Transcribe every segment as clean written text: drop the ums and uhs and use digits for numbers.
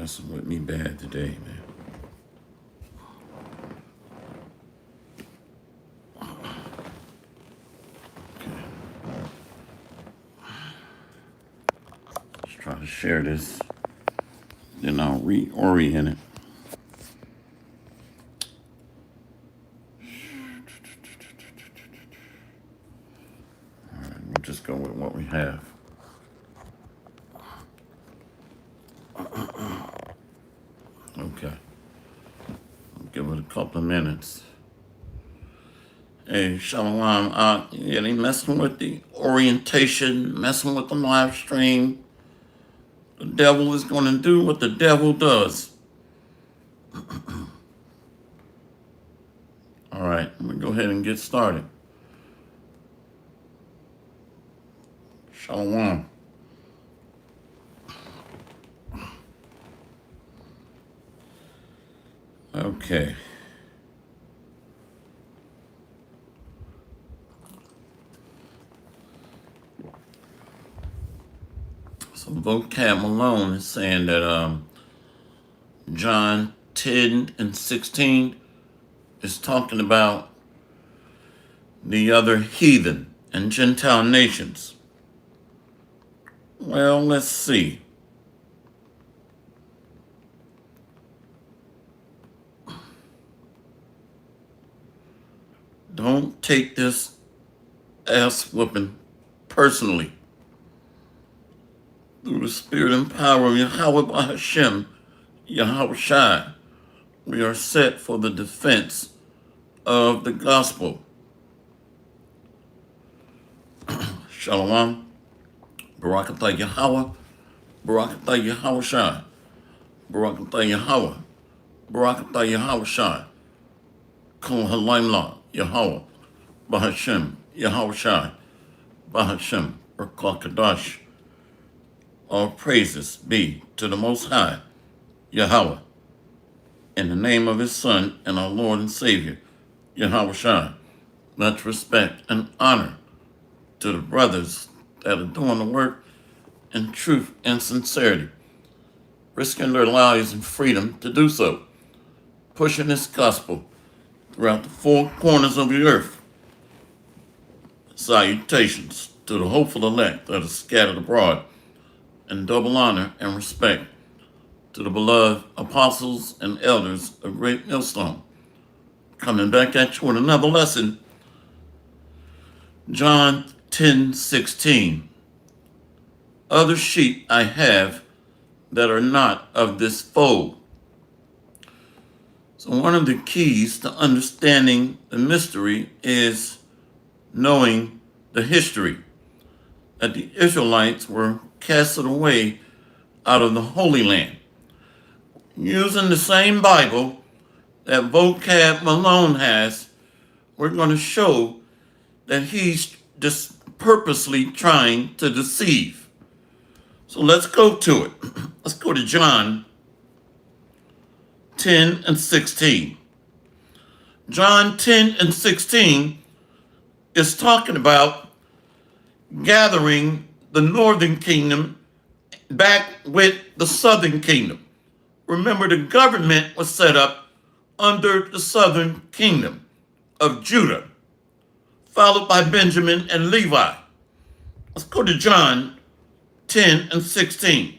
messing with me bad today, man. Okay. Let's try to share this. Then I'll reorient it. All right, we'll just go with what we have. Okay. I'll give it a couple of minutes. Hey, Shalom. Yeah, they messing with the orientation, messing with the live stream. The devil is going to do what the devil does. All right, I'm going to go ahead and get started. Shalom. Okay. So Vocab Malone is saying that John 10 and 16 is talking about the other heathen and Gentile nations. Well, let's see. Don't take this ass whooping personally. Through the spirit and power of Yahweh Hashem, Yahweh Shai, we are set for the defense of the gospel. Shalom. Barakatah Yahweh. Barakatah Yahweh Shai. Barakatah Yahweh. Barakatah Yahweh Shai. Kol Halaimla Yahweh. Bahashem Yahweh Shai. Bahashem Rakah Kadash. All praises be to the Most High, Yahweh, in the name of His Son and our Lord and Savior, Yahweh Shai. Much respect and honor to the brothers that are doing the work in truth and sincerity, risking their lives and freedom to do so, pushing this gospel throughout the four corners of the earth. Salutations to the hopeful elect that are scattered abroad, and double honor and respect to the beloved apostles and elders of Great Millstone. Coming back at you with another lesson. John 10:16. Other sheep I have that are not of this fold. So one of the keys to understanding the mystery is knowing the history, that the Israelites were casted away out of the Holy Land. Using the same Bible that Vocab Malone has, we're going to show that he's just purposely trying to deceive. So let's go to it. Let's go to John 10 and 16. John 10 and 16 is talking about gathering the northern kingdom back with the southern kingdom. Remember, the government was set up under the southern kingdom of Judah, followed by Benjamin and Levi. Let's go to John 10 and 16.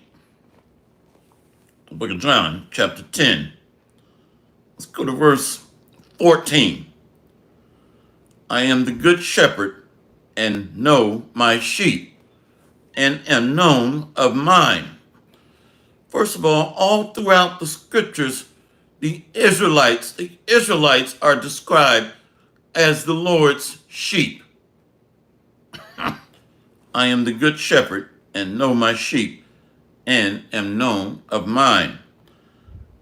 The book of John, chapter 10. Let's go to verse 14. I am the good shepherd and know my sheep, and am known of mine. First of all throughout the scriptures, the Israelites are described as the Lord's sheep. I am the good shepherd and know my sheep, and am known of mine.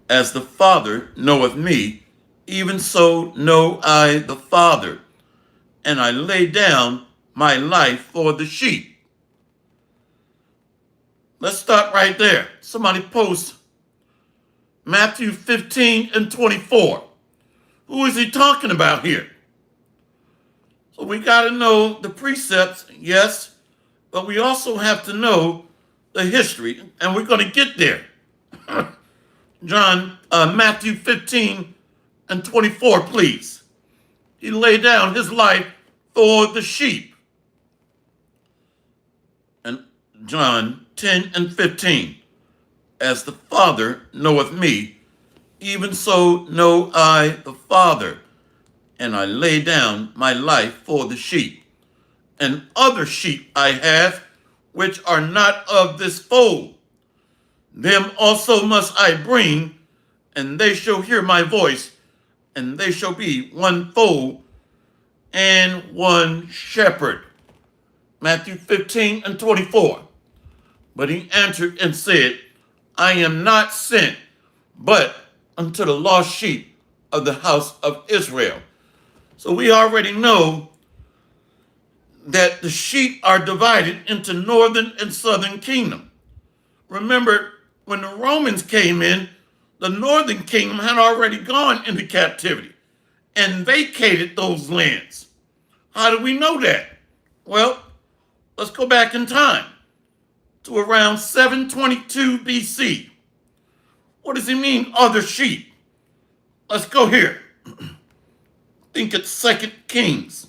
As the Father knoweth me, even so know I the Father, and I lay down my life for the sheep. Let's start right there. Somebody post Matthew 15 and 24. Who is he talking about here? So we got to know the precepts, yes, but we also have to know the history, and we're going to get there. Matthew 15 and 24, please. He laid down his life for the sheep. And John 10 and 15. As the Father knoweth me, even so know I the Father, and I lay down my life for the sheep. And other sheep I have, which are not of this fold. Them also must I bring, and they shall hear my voice, and they shall be one fold and one shepherd. Matthew 15 and 24. But he answered and said, I am not sent, but unto the lost sheep of the house of Israel. So we already know that the sheep are divided into northern and southern kingdom. Remember, when the Romans came in, the northern kingdom had already gone into captivity and vacated those lands. How do we know that? Well, let's go back in time to around 722 BC. What does he mean, other sheep? Let's go here. I think it's 2 Kings.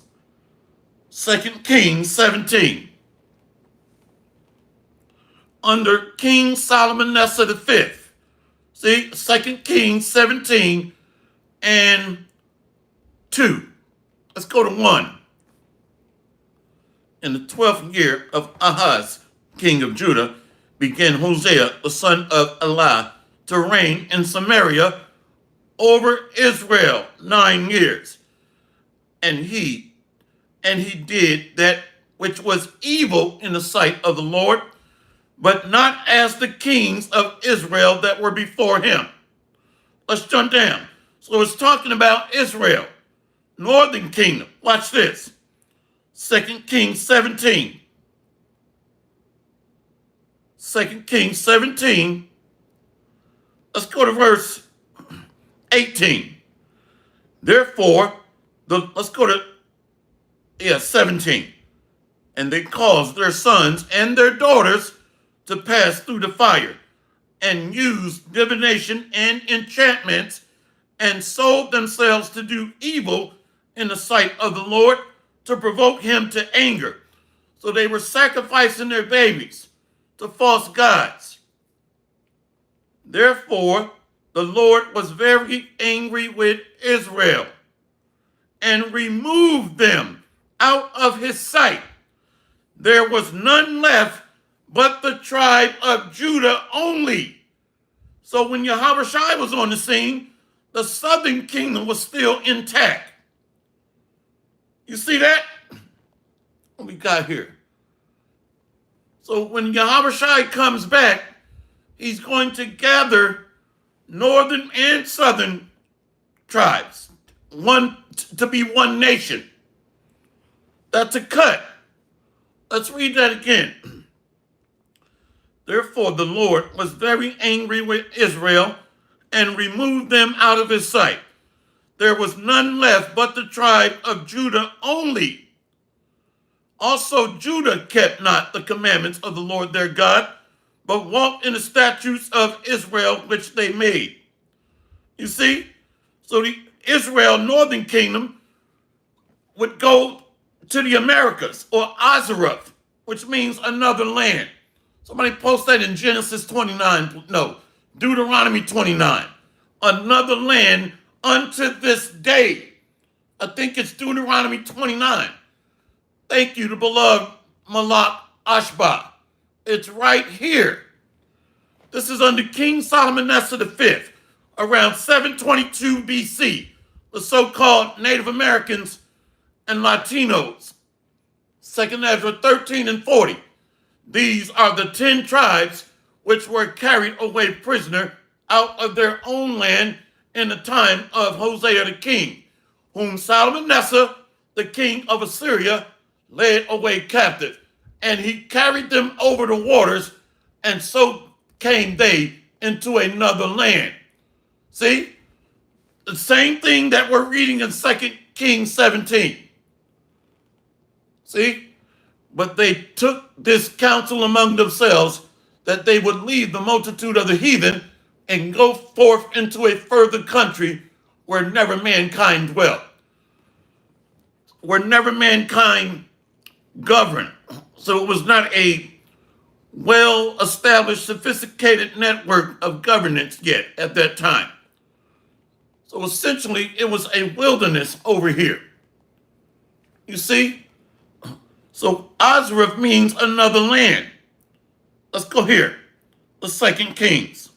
2 Kings 17. Under King Solomonessa V. See, 2 Kings 17 and 2. Let's go to 1. In the 12th year of Ahaz, king of Judah, began Hosea, the son of Elah, to reign in Samaria over Israel 9 years. And he did that which was evil in the sight of the Lord, but not as the kings of Israel that were before him. Let's jump down. So it's talking about Israel, northern kingdom. Watch this. 2 Kings 17. 2 Kings 17. Let's go to verse 18. Therefore, let's go to 17. And they caused their sons and their daughters to pass through the fire, and used divination and enchantments, and sold themselves to do evil in the sight of the Lord, to provoke him to anger. So they were sacrificing their babies to false gods. Therefore, the Lord was very angry with Israel and removed them out of his sight. There was none left but the tribe of Judah only. So when Yahushua was on the scene, the southern kingdom was still intact. You see that? What we got here? So when Yahushua comes back, he's going to gather northern and southern tribes, to be one nation. That's a cut. Let's read that again. Therefore, the Lord was very angry with Israel and removed them out of his sight. There was none left but the tribe of Judah only. Also, Judah kept not the commandments of the Lord their God, but walked in the statutes of Israel which they made. You see? So the Israel northern kingdom would go to the Americas, or Azaroth, which means another land. Somebody post that in Genesis 29. No, Deuteronomy 29. Another land unto this day. I think it's Deuteronomy 29. Thank you, the beloved Malak Ashba. It's right here. This is under King Solomonessa V, around 722 BC. The so-called Native Americans and Latinos. 2 Ezra 13 and 40. These are the 10 tribes which were carried away prisoner out of their own land in the time of Hosea the king, whom Shalmaneser, the king of Assyria, led away captive. And he carried them over the waters, and so came they into another land. See? The same thing that we're reading in 2 Kings 17. See? But they took this counsel among themselves that they would leave the multitude of the heathen and go forth into a further country where never mankind dwelt, where never mankind governed. So it was not a well-established, sophisticated network of governance yet at that time. So essentially, it was a wilderness over here. You see? So Azrith means another land. Let's go here. The 2 Kings.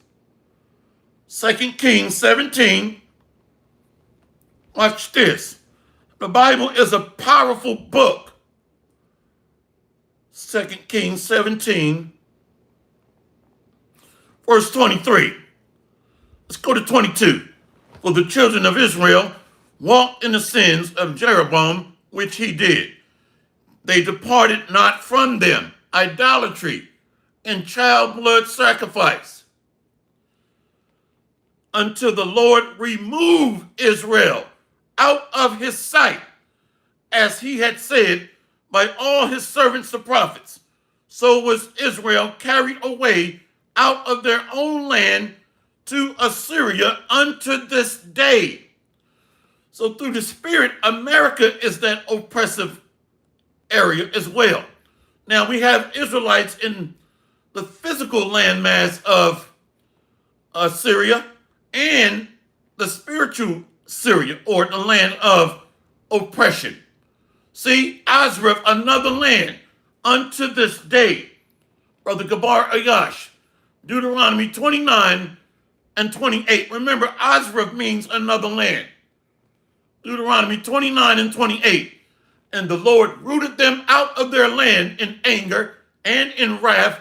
2 Kings 17. Watch this. The Bible is a powerful book. 2 Kings 17, verse 23. Let's go to 22. For the children of Israel walked in the sins of Jeroboam, which he did. They departed not from them, idolatry and child blood sacrifice, until the Lord removed Israel out of his sight, as he had said by all his servants the prophets. So was Israel carried away out of their own land to Assyria unto this day. So through the Spirit, America is that oppressive area as well. Now we have Israelites in the physical landmass of Syria and the spiritual Syria, or the land of oppression. See, Azrith, another land unto this day. Brother Gabar Ayash, Deuteronomy 29 and 28. Remember, Azrith means another land. Deuteronomy 29 and 28. And the Lord rooted them out of their land in anger and in wrath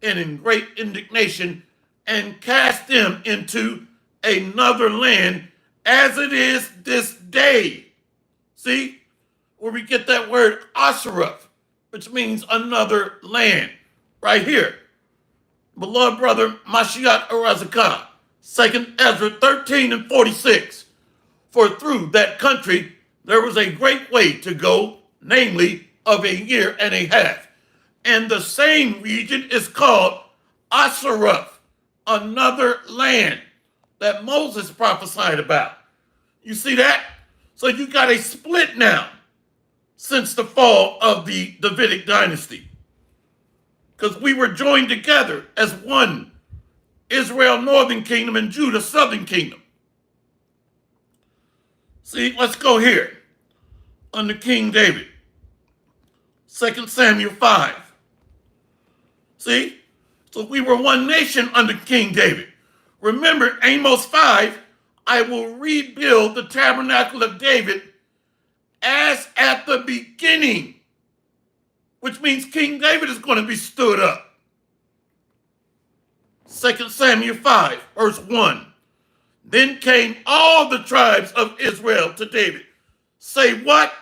and in great indignation, and cast them into another land, as it is this day. See, where we get that word Asherah, which means another land, right here. Beloved brother Mashiach Arazakah, 2 Ezra 13 and 46. For through that country there was a great way to go, namely of a year and a half. And the same region is called Asherah, another land that Moses prophesied about. You see that? So you got a split now since the fall of the Davidic dynasty, because we were joined together as one, Israel, northern kingdom, and Judah, southern kingdom. See, let's go here under King David, 2 Samuel 5. See, so we were one nation under King David. Remember Amos 5, I will rebuild the tabernacle of David as at the beginning, which means King David is going to be stood up. 2 Samuel 5, verse 1. Then came all the tribes of Israel to David. Say what?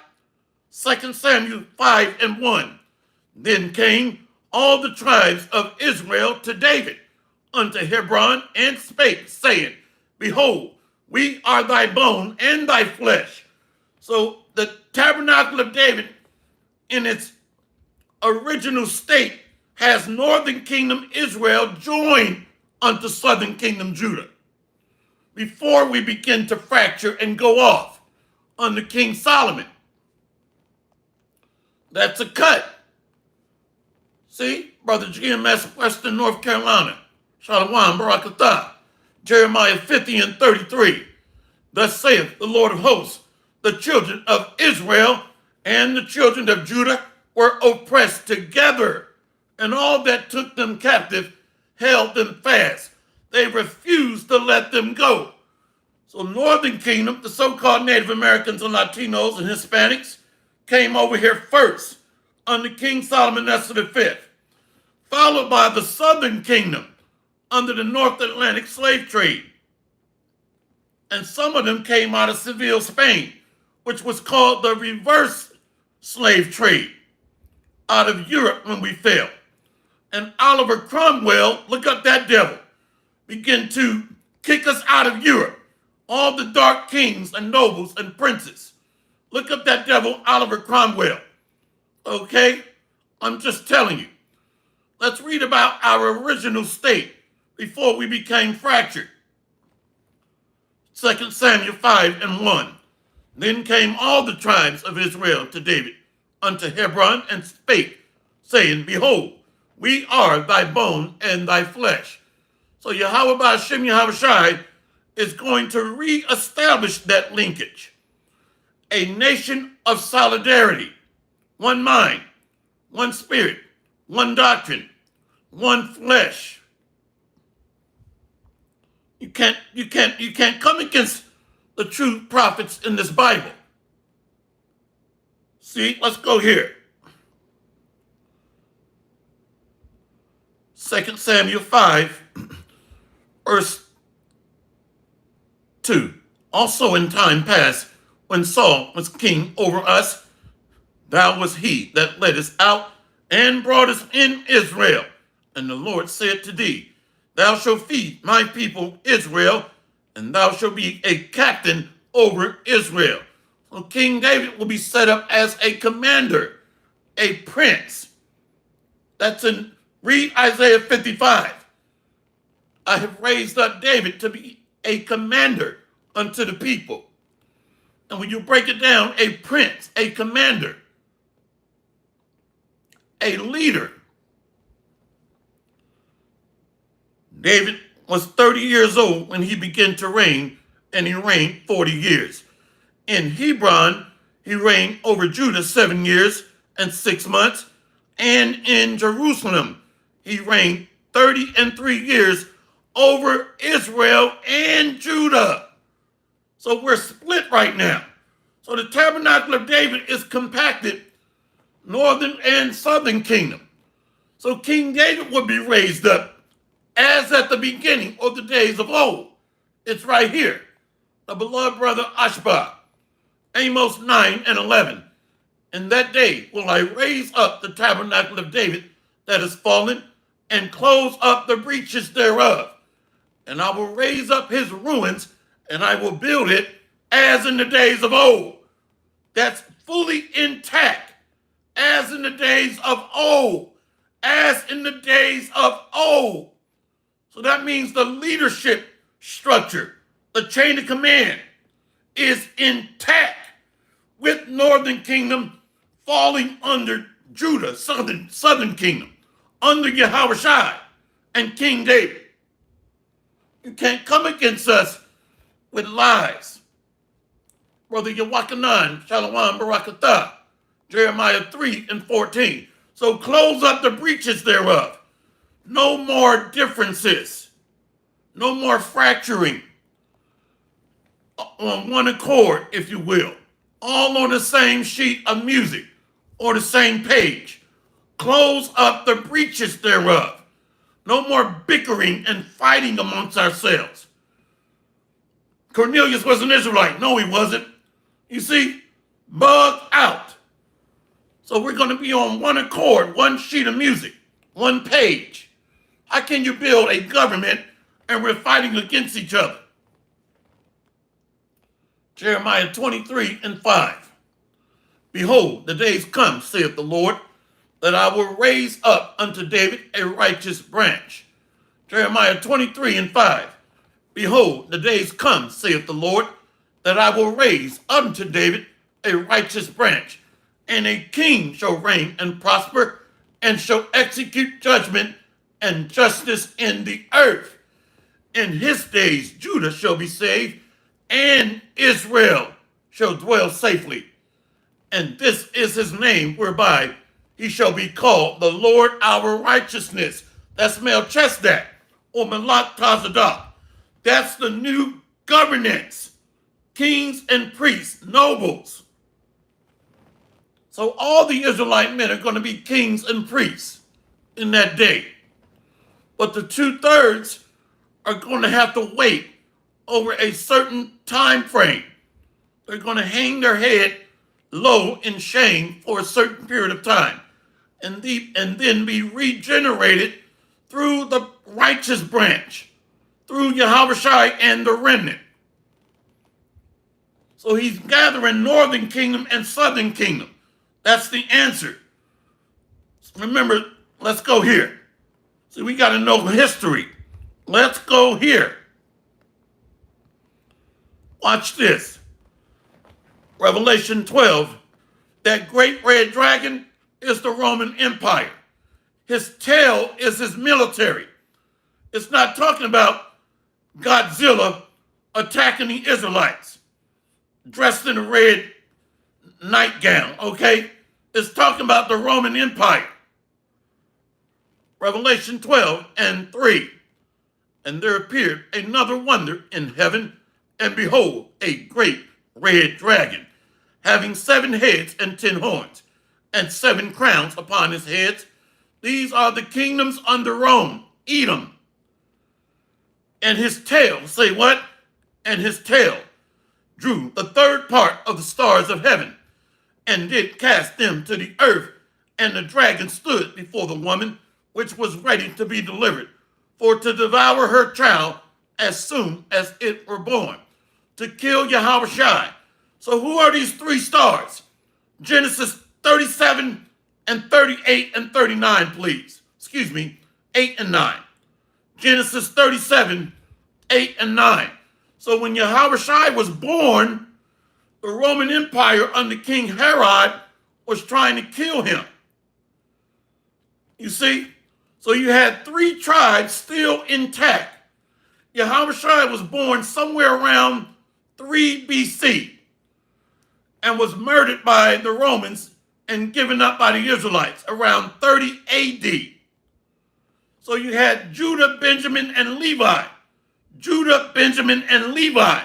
2 Samuel 5 and 1. Then came all the tribes of Israel to David unto Hebron, and spake, saying, Behold, we are thy bone and thy flesh. So the tabernacle of David in its original state has northern kingdom Israel joined unto southern kingdom Judah, before we begin to fracture and go off under King Solomon. That's a cut. See, Brother GMS, Western North Carolina, Shalom, Barakatah, Jeremiah 50 and 33. Thus saith the Lord of hosts, the children of Israel and the children of Judah were oppressed together, and all that took them captive held them fast. They refused to let them go. So northern kingdom, the so-called Native Americans and Latinos and Hispanics, came over here first under King Solomon V, followed by the southern kingdom under the North Atlantic slave trade. And some of them came out of Seville, Spain, which was called the reverse slave trade, out of Europe when we fell. And Oliver Cromwell, look up that devil, began to kick us out of Europe. All the dark kings and nobles and princes. Look up that devil, Oliver Cromwell. Okay? I'm just telling you. Let's read about our original state before we became fractured. 2 Samuel 5:1. Then came all the tribes of Israel to David unto Hebron and spake, saying, Behold, we are thy bone and thy flesh. So Yahweh Ba'ashem Yahweh Shai is going to reestablish that linkage. A nation of solidarity, one mind, one spirit, one doctrine, one flesh. You can't come against the true prophets in this Bible. See, let's go here. 2 Samuel 5, verse 2. Also in time past, when Saul was king over us, thou was he that led us out and brought us in Israel. And the Lord said to thee, Thou shalt feed my people Israel, and thou shalt be a captain over Israel. So King David will be set up as a commander, a prince. Read Isaiah 55. I have raised up David to be a commander unto the people. And when you break it down, a prince, a commander, a leader. David was 30 years old when he began to reign, and he reigned 40 years. In Hebron, he reigned over Judah 7 years and 6 months, and in Jerusalem, he reigned 33 years over Israel and Judah. So we're split right now. So the tabernacle of David is compacted, northern and southern kingdom. So King David would be raised up as at the beginning of the days of old. It's right here. The beloved brother Ashbah, Amos 9:11. In that day will I raise up the tabernacle of David that is fallen, and close up the breaches thereof. And I will raise up his ruins, and I will build it as in the days of old. That's fully intact, as in the days of old, as in the days of old. So that means the leadership structure, the chain of command, is intact, with northern kingdom falling under Judah, southern kingdom, under Yahweh Shai and King David. You can't come against us with lies. Brother Yawakanan, Shalom Barakatah, Jeremiah 3:14. So close up the breaches thereof. No more differences. No more fracturing. On one accord, if you will. All on the same sheet of music or the same page. Close up the breaches thereof. No more bickering and fighting amongst ourselves. Cornelius was an Israelite. No, he wasn't. You see, bugged out. So we're going to be on one accord, one sheet of music, one page. How can you build a government and we're fighting against each other? Jeremiah 23:5. Behold, the days come, saith the Lord, that I will raise up unto David a righteous branch. Jeremiah 23:5. Behold, the days come, saith the Lord, that I will raise unto David a righteous branch, and a king shall reign and prosper, and shall execute judgment and justice in the earth. In his days Judah shall be saved, and Israel shall dwell safely. And this is his name whereby he shall be called the Lord our righteousness. That's Melchizedek or Malach Tazadak. That's the new governance. Kings and priests, nobles. So all the Israelite men are going to be kings and priests in that day. But the 2/3 are going to have to wait over a certain time frame. They're going to hang their head low in shame for a certain period of time, and then be regenerated through the righteous branch, through Yahweh Shai and the remnant. So he's gathering northern kingdom and southern kingdom. That's the answer. Remember, let's go here. See, we got to know history. Let's go here. Watch this. Revelation 12. That great red dragon is the Roman Empire. His tail is his military. It's not talking about Godzilla attacking the Israelites dressed in a red nightgown, okay? It's talking about the Roman Empire. Revelation 12 and 3. And there appeared another wonder in heaven, and behold, a great red dragon, having 7 heads and 10 horns, and 7 crowns upon his heads. These are the kingdoms under Rome, Edom. And his tail, say what? And his tail drew the third part of the stars of heaven, and did cast them to the earth. And the dragon stood before the woman, which was ready to be delivered, for to devour her child as soon as it were born, to kill Yahushua. So who are these 3 stars? Genesis 37 and 38 and 39, please. Excuse me, 8 and 9. Genesis 37, 8 and 9. So when Yahushua was born, the Roman Empire under King Herod was trying to kill him. You see? So you had 3 tribes still intact. Yahushua was born somewhere around 3 BC and was murdered by the Romans and given up by the Israelites around 30 AD. So you had Judah, Benjamin, and Levi. Judah, Benjamin, and Levi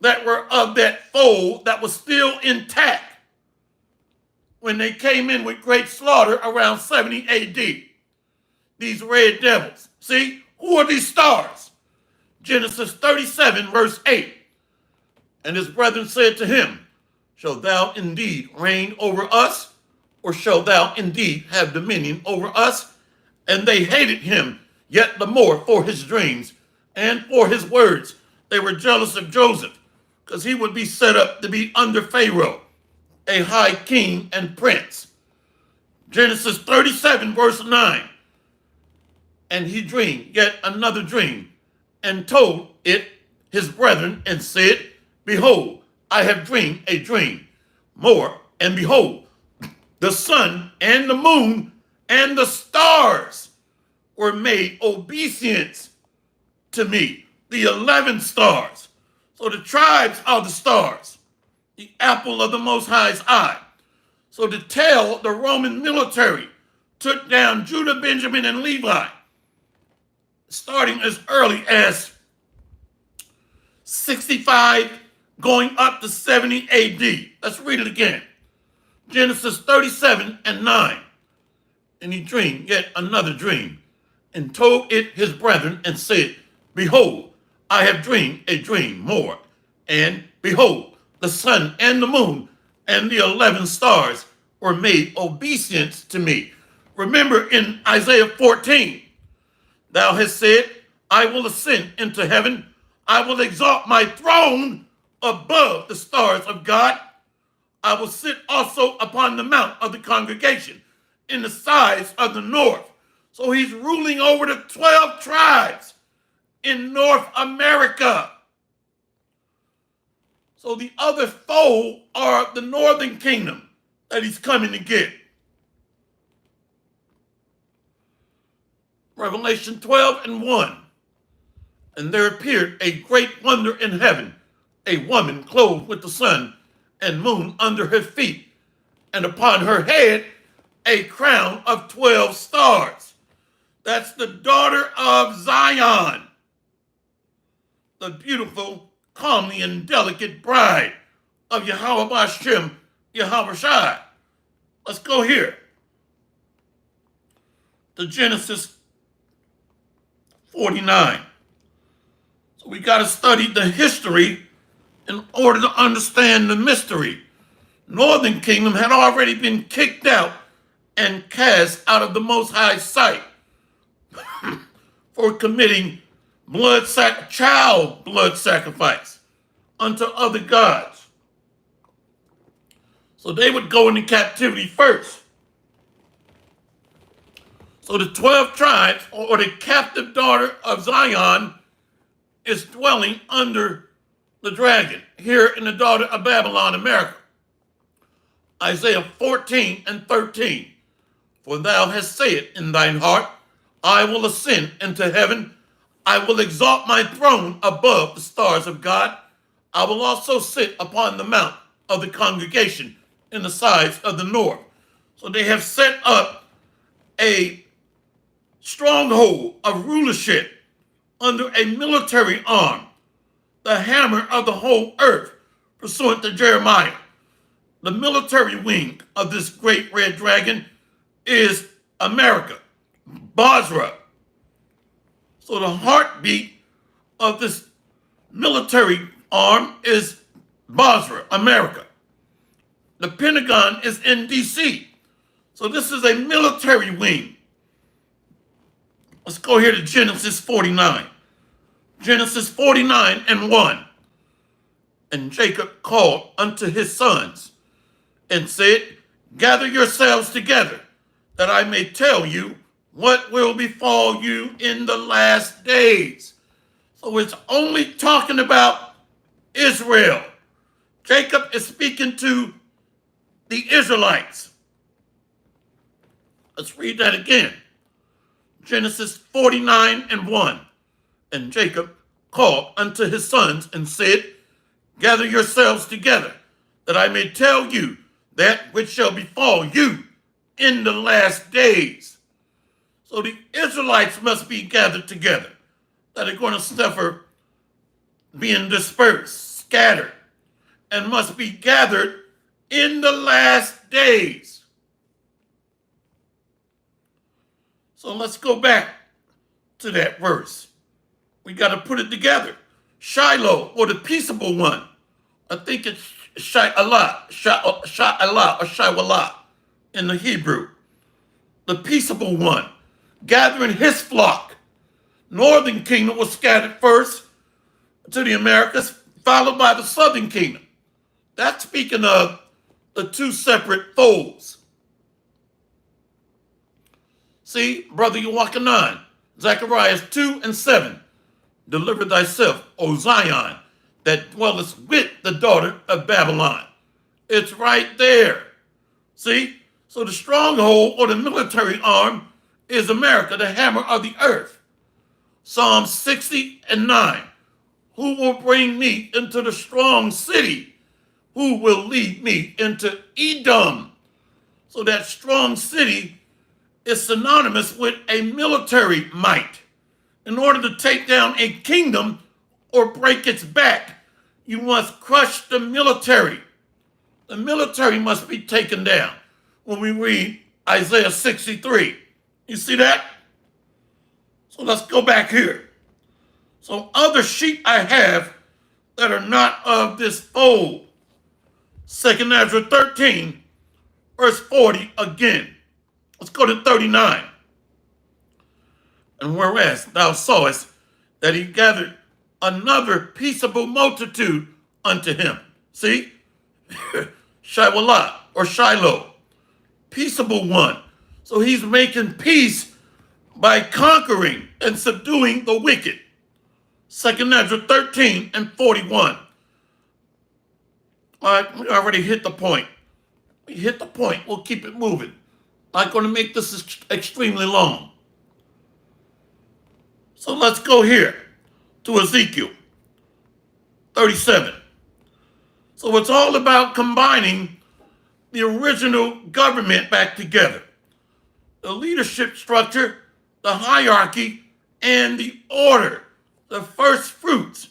that were of that fold that was still intact when they came in with great slaughter around 70 AD. These red devils. See, who are these stars? Genesis 37, verse 8. And his brethren said to him, shalt thou indeed reign over us, or shalt thou indeed have dominion over us? And they hated him yet the more for his dreams and for his words. They were jealous of Joseph, because he would be set up to be under Pharaoh, a high king and prince. Genesis 37, verse 9. And he dreamed yet another dream, and told it his brethren, and said, behold, I have dreamed a dream more, and behold, the sun and the moon and the stars were made obeisance to me. The 11 stars. So the tribes are the stars, the apple of the Most High's eye. So to tell the Roman military took down Judah, Benjamin, and Levi, starting as early as 65, going up to 70 AD. Let's read it again. Genesis 37 and 9. And he dreamed yet another dream, and told it his brethren, and said, behold, I have dreamed a dream more. And behold, the sun and the moon and the 11 stars were made obeisance to me. Remember in Isaiah 14, thou hast said, I will ascend into heaven. I will exalt my throne above the stars of God. I will sit also upon the mount of the congregation in the sides of the north. So he's ruling over the 12 tribes in North America. So the other foe are the northern kingdom that he's coming to get. Revelation 12 and 1. And there appeared a great wonder in heaven, a woman clothed with the sun and moon under her feet, and upon her head a crown of 12 stars. That's the daughter of Zion, the beautiful, comely, and delicate bride of Yahweh Bashem, Yahushua. Let's go here to Genesis 49. So we got to study the history in order to understand the mystery. Northern kingdom had already been kicked out and cast out of the Most High's sight for committing child blood sacrifice unto other gods. So they would go into captivity first. So the 12 tribes, or the captive daughter of Zion, is dwelling under the dragon here in the daughter of Babylon, America. Isaiah 14 and 13. For thou hast said in thine heart, I will ascend into heaven. I will exalt my throne above the stars of God. I will also sit upon the mount of the congregation in the sides of the north. So they have set up a stronghold of rulership under a military arm, the hammer of the whole earth, pursuant to Jeremiah. The military wing of this great red dragon is America, Basra. So the heartbeat of this military arm is Basra, America. The Pentagon is in D.C. So this is a military wing. Let's go here to Genesis 49. Genesis 49 and 1. And Jacob called unto his sons and said, gather yourselves together, that I may tell you what will befall you in the last days. So it's only talking about Israel. Jacob is speaking to the Israelites. Let's read that again. Genesis 49 and 1. And Jacob called unto his sons and said, gather yourselves together, that I may tell you that which shall befall you in the last days. So the Israelites must be gathered together, that are going to suffer being dispersed, scattered, and must be gathered in the last days. So let's go back to that verse. We got to put it together. Shiloh, or the peaceable one. I think it's Shi'alah, or Shi'alah in the Hebrew. The peaceable one, gathering his flock. Northern kingdom was scattered first to the Americas, followed by the southern kingdom. That's speaking of the two separate folds. See, brother, you're walking on. Zechariah 2 and 7. Deliver thyself, O Zion, that dwellest with the daughter of Babylon. It's right there. See? So the stronghold or the military arm is America, the hammer of the earth. Psalm 60 and 9. Who will bring me into the strong city? Who will lead me into Edom? So that strong city is synonymous with a military might. In order to take down a kingdom or break its back, you must crush the military. The military must be taken down. When we read Isaiah 63, you see that? So let's go back here. So other sheep I have that are not of this fold. 2 Ezra 13, verse 40 again. Let's go to 39. And whereas thou sawest that he gathered another peaceable multitude unto him. See? Shi'alah or Shiloh. Peaceable one. So he's making peace by conquering and subduing the wicked. 2 Ezra 13 and 41. All right, we already hit the point. We hit the point. We'll keep it moving. Not going to make this extremely long. So let's go here to Ezekiel 37. So it's all about combining the original government back together. The leadership structure, the hierarchy, and the order, the first fruits,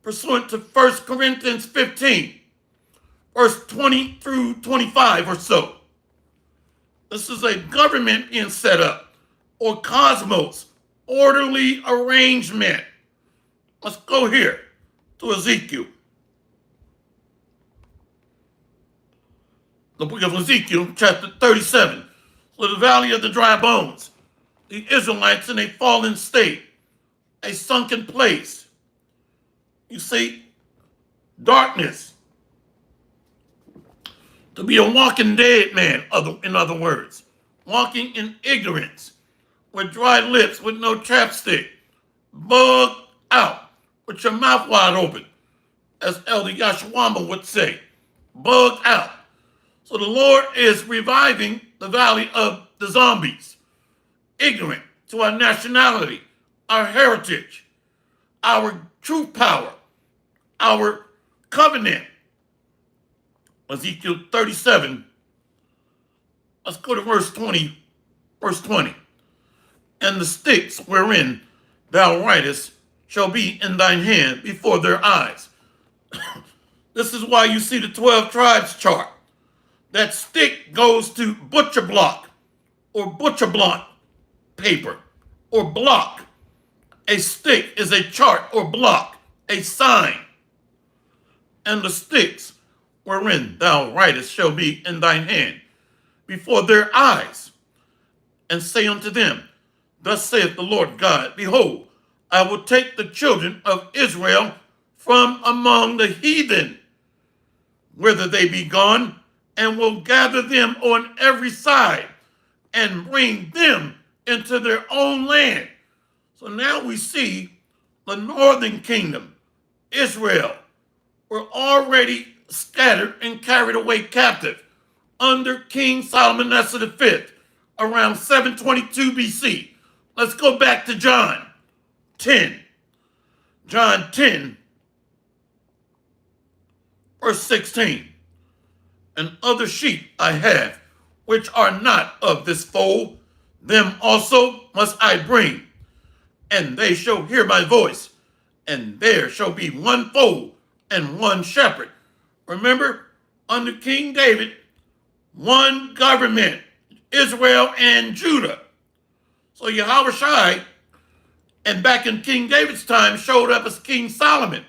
pursuant to 1 Corinthians 15, verse 20 through 25 or so. This is a government being set up, or cosmos, orderly arrangement. Let's go here to Ezekiel. The book of Ezekiel, chapter 37. So the valley of the dry bones, the Israelites in a fallen state, a sunken place. You see, darkness. To be a walking dead man, in other words, walking in ignorance, with dry lips, with no chapstick, bugged out, with your mouth wide open, as Elder Yashwamba would say, bugged out. So the Lord is reviving the valley of the zombies, ignorant to our nationality, our heritage, our true power, our covenant. Ezekiel 37. Let's go to verse 20. Verse 20. And the sticks wherein thou writest shall be in thine hand before their eyes. This is why you see the 12 tribes chart. That stick goes to butcher block or butcher block paper or block. A stick is a chart or block, a sign. And the sticks wherein thou writest shall be in thine hand before their eyes. And say unto them, thus saith the Lord God, behold, I will take the children of Israel from among the heathen, whither they be gone, and will gather them on every side and bring them into their own land. So now we see the northern kingdom, Israel, were already scattered and carried away captive under King Solomon V around 722 BC. Let's go back to John 10. John 10, verse 16. And other sheep I have, which are not of this fold, them also must I bring, and they shall hear my voice, and there shall be one fold and one shepherd. Remember, under King David, one government, Israel and Judah. So Yahushua, and back in King David's time, showed up as King Solomon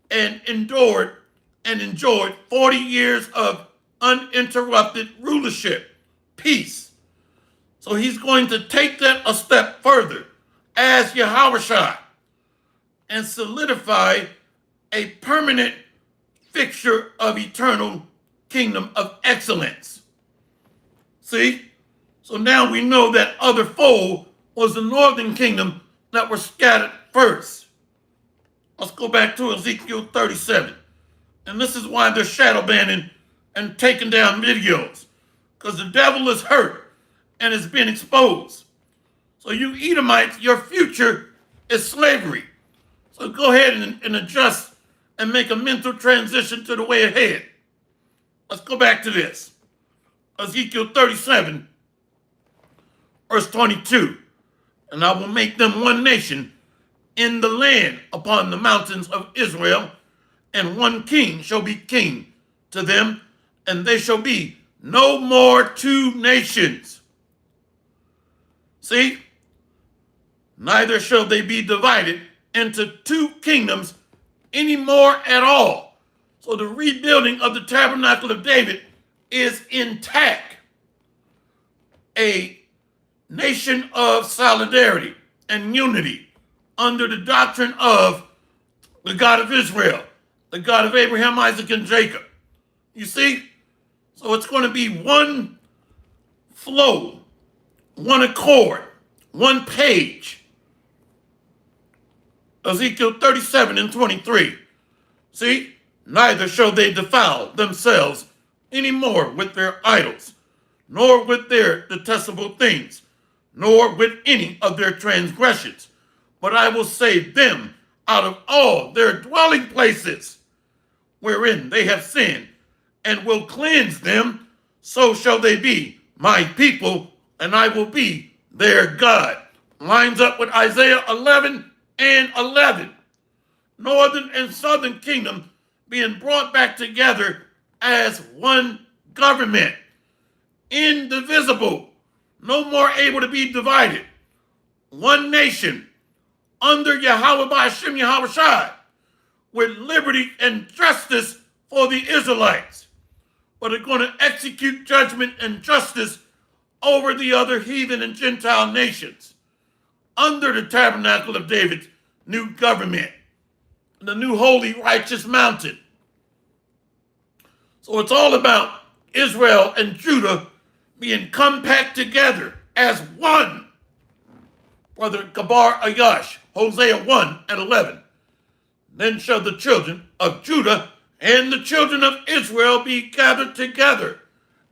and endured and enjoyed 40 years of uninterrupted rulership, peace. So he's going to take that a step further as Yahushua and solidify a permanent fixture of eternal kingdom of excellence. See? So now we know that other fold was the northern kingdom that were scattered first. Let's go back to Ezekiel 37. And this is why they're shadow banning and taking down videos. Because the devil is hurt and has been exposed. So you Edomites, your future is slavery. So go ahead and adjust and make a mental transition to the way ahead. Let's go back to this. Ezekiel 37, verse 22. And I will make them one nation in the land upon the mountains of Israel, and one king shall be king to them, and they shall be no more two nations. See? Neither shall they be divided into two kingdoms anymore at all. So the rebuilding of the tabernacle of David is intact. A nation of solidarity and unity under the doctrine of the God of Israel, the God of Abraham, Isaac, and Jacob. You see? So it's going to be one flow, one accord, one page. Ezekiel 37 and 23. See? Neither shall they defile themselves any more with their idols, nor with their detestable things, nor with any of their transgressions. But I will save them out of all their dwelling places wherein they have sinned, and will cleanse them. So shall they be my people, and I will be their God. Lines up with Isaiah 11 and 11. Northern and southern kingdom being brought back together as one government, indivisible, no more able to be divided. One nation under Yahweh Ba'ashem Yahushua, with liberty and justice for the Israelites, but are going to execute judgment and justice over the other heathen and Gentile nations under the tabernacle of David's new government, the new holy righteous mountain. So it's all about Israel and Judah being compact together as one. Brother Kabar Ayash, Hosea 1 and 11. Then shall the children of Judah and the children of Israel be gathered together,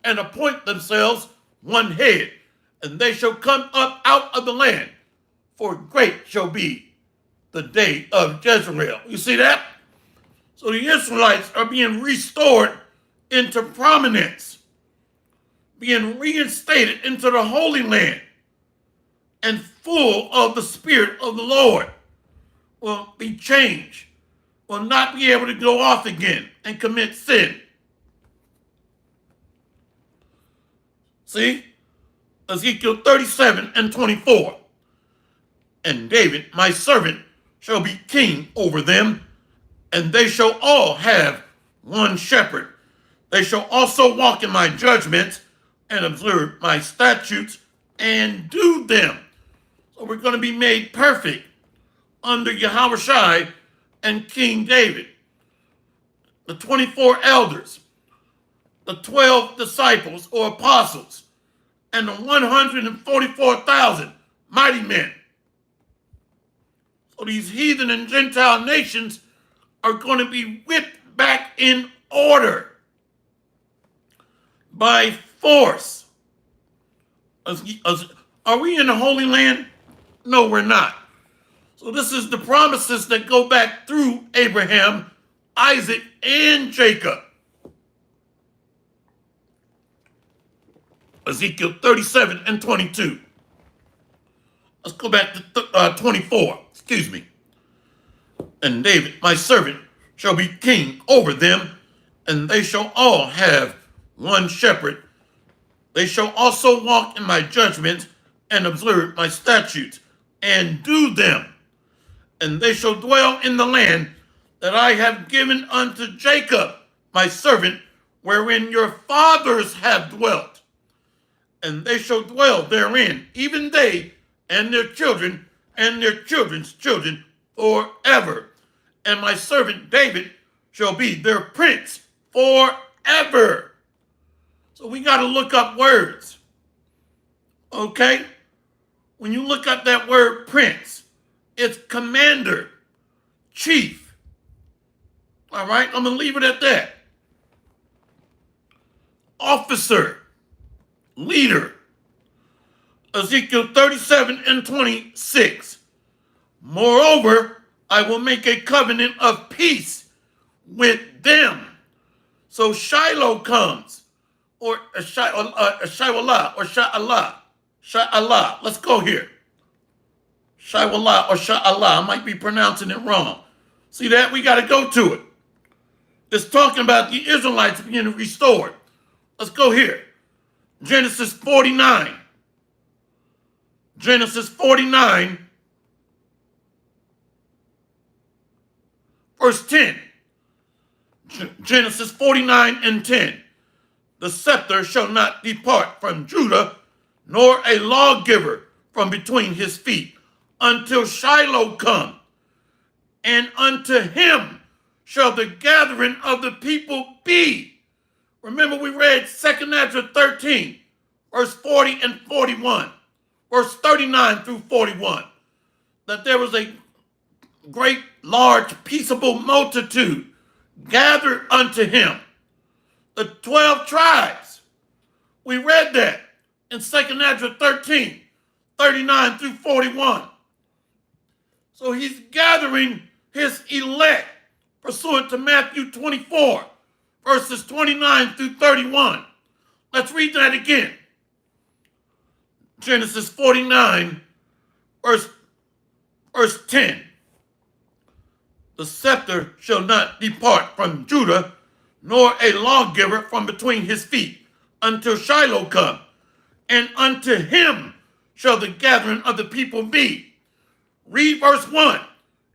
and appoint themselves one head, and they shall come up out of the land, for great shall be the day of Jezreel. You see that? So the Israelites are being restored into prominence, being reinstated into the Holy Land, and full of the Spirit of the Lord. Will be changed, will not be able to go off again and commit sin. See? Ezekiel 37 and 24. And David, my servant, shall be king over them, and they shall all have one shepherd. They shall also walk in my judgments and observe my statutes and do them. So we're going to be made perfect under Yahushua and King David. The 24 elders, the 12 disciples or apostles, and the 144,000 mighty men. So these heathen and Gentile nations are going to be whipped back in order by force. Are we in the Holy Land? No, we're not. So this is the promises that go back through Abraham, Isaac, and Jacob. Ezekiel 37 and 22. Let's go back to 24. Excuse me. And David, my servant, shall be king over them, and they shall all have one shepherd. They shall also walk in my judgments and observe my statutes and do them. And they shall dwell in the land that I have given unto Jacob, my servant, wherein your fathers have dwelt. And they shall dwell therein, even they and their children and their children's children forever. And my servant David shall be their prince forever. So we got to look up words. Okay? When you look up that word prince, it's commander, chief. All right? I'm going to leave it at that. Officer, leader. Ezekiel 37 and 26. Moreover, I will make a covenant of peace with them. So Shiloh comes, or Shiloh, or Sha'Allah. Let's go here. Shiloh or Sha'Allah. I might be pronouncing it wrong. See that? We got to go to it. It's talking about the Israelites being restored. Let's go here. Genesis 49. Genesis 49, verse 10. Genesis 49 and 10. The scepter shall not depart from Judah, nor a lawgiver from between his feet, until Shiloh come, and unto him shall the gathering of the people be. Remember, we read 2 Ezra 13, verse 40 and 41, verse 39 through 41, that there was a great, large, peaceable multitude gathered unto him. The 12 tribes. We read that in 2 Ezra 13, 39 through 41. So he's gathering his elect pursuant to Matthew 24, verses 29 through 31. Let's read that again. Genesis 49, verse 10. The scepter shall not depart from Judah, nor a lawgiver from between his feet, until Shiloh come, and unto him shall the gathering of the people be. Read verse 1.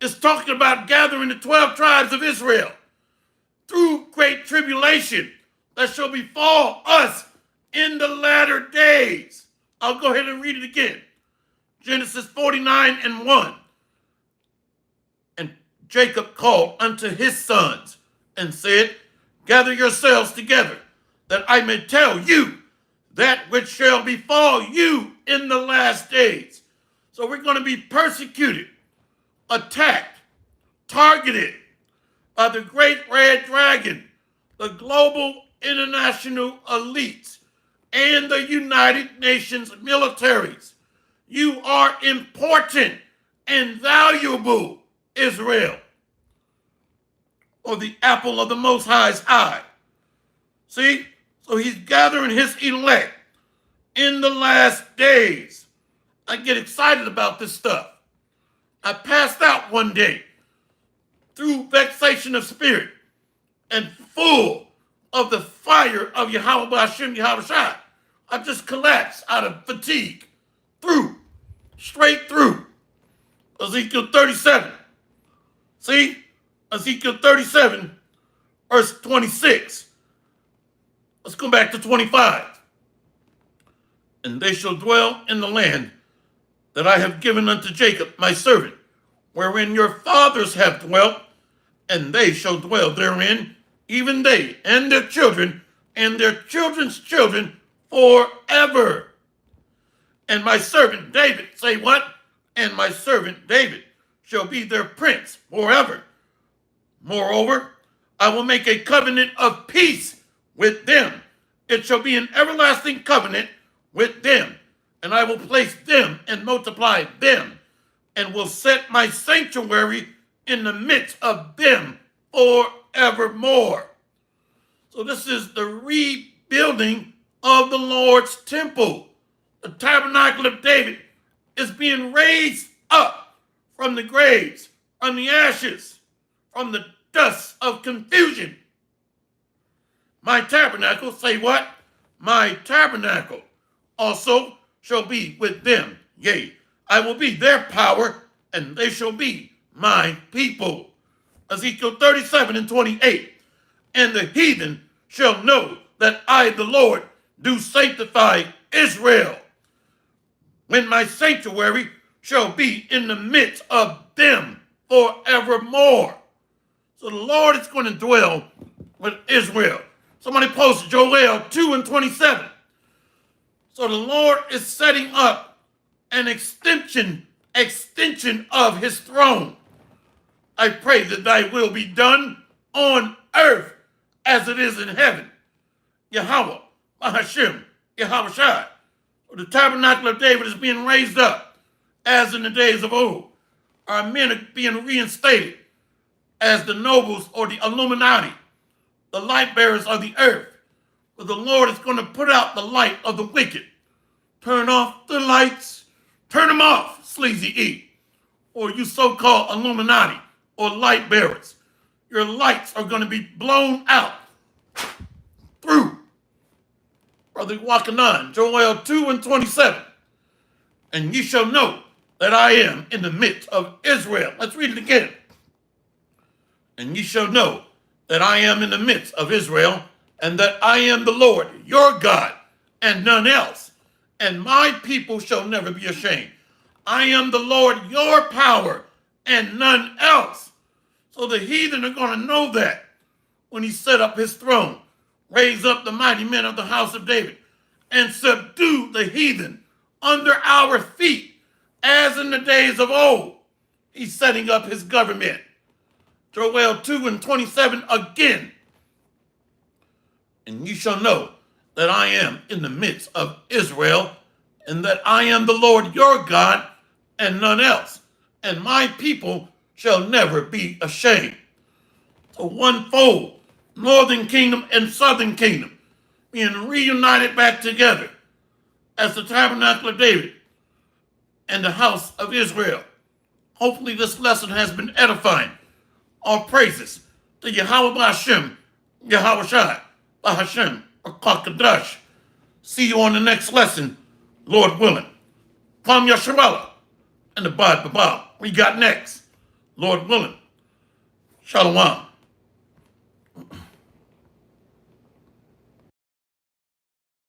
It's talking about gathering the 12 tribes of Israel through great tribulation that shall befall us in the latter days. I'll go ahead and read it again. Genesis 49 and 1. And Jacob called unto his sons and said, gather yourselves together, that I may tell you that which shall befall you in the last days. So we're going to be persecuted, attacked, targeted by the great red dragon, the global international elites, and the United Nations militaries. You are important and valuable, Israel, or the apple of the Most High's eye. See? So he's gathering his elect in the last days. I get excited about this stuff. I passed out one day through vexation of spirit and full of the fire of Yahweh Hashem Yahweh Shai. I just collapsed out of fatigue. Straight through. Ezekiel 37. See? Ezekiel 37, verse 26. Let's go back to 25. And they shall dwell in the land that I have given unto Jacob, my servant, wherein your fathers have dwelt, and they shall dwell therein, even they and their children and their children's children forever. And my servant David, say what? And my servant David shall be their prince forever. Moreover, I will make a covenant of peace with them. It shall be an everlasting covenant with them, and I will place them and multiply them, and will set my sanctuary in the midst of them forevermore. So this is the rebuilding of the Lord's temple. The tabernacle of David is being raised up from the graves, from the ashes, from the dust of confusion. My tabernacle, say what? My tabernacle also shall be with them. Yea, I will be their power, and they shall be my people. Ezekiel 37 and 28. And the heathen shall know that I, the Lord, do sanctify Israel, when my sanctuary shall be in the midst of them forevermore. So the Lord is going to dwell with Israel. Somebody posted Joel 2 and 27. So the Lord is setting up an extension of his throne. I pray that thy will be done on earth as it is in heaven. Yahweh, Hashem, Yahweh Shai. The tabernacle of David is being raised up as in the days of old. Our men are being reinstated as the nobles or the Illuminati, the light bearers of the earth. But the Lord is going to put out the light of the wicked. Turn off the lights. Turn them off, sleazy E. Or you so-called Illuminati or light bearers. Your lights are going to be blown out through. Brother walking on, Joel 2 and 27. And ye shall know that I am in the midst of Israel. Let's read it again. And ye shall know that I am in the midst of Israel, and that I am the Lord, your God, and none else. And my people shall never be ashamed. I am the Lord, your power, and none else. So the heathen are going to know that when he set up his throne, raise up the mighty men of the house of David, and subdue the heathen under our feet, as in the days of old. He's setting up his government. Joel 2 and 27 again. And ye shall know that I am in the midst of Israel, and that I am the Lord your God, and none else. And my people shall never be ashamed. So one fold, northern kingdom and southern kingdom, being reunited back together as the tabernacle of David and the house of Israel. Hopefully this lesson has been edifying. All praises to Yahweh Hashem, Yahweh Shai, Hashem, Akakadash. See you on the next lesson, Lord willing. Kwam Yasharallah and the Bad Babal. We got next, Lord willing. Shalom.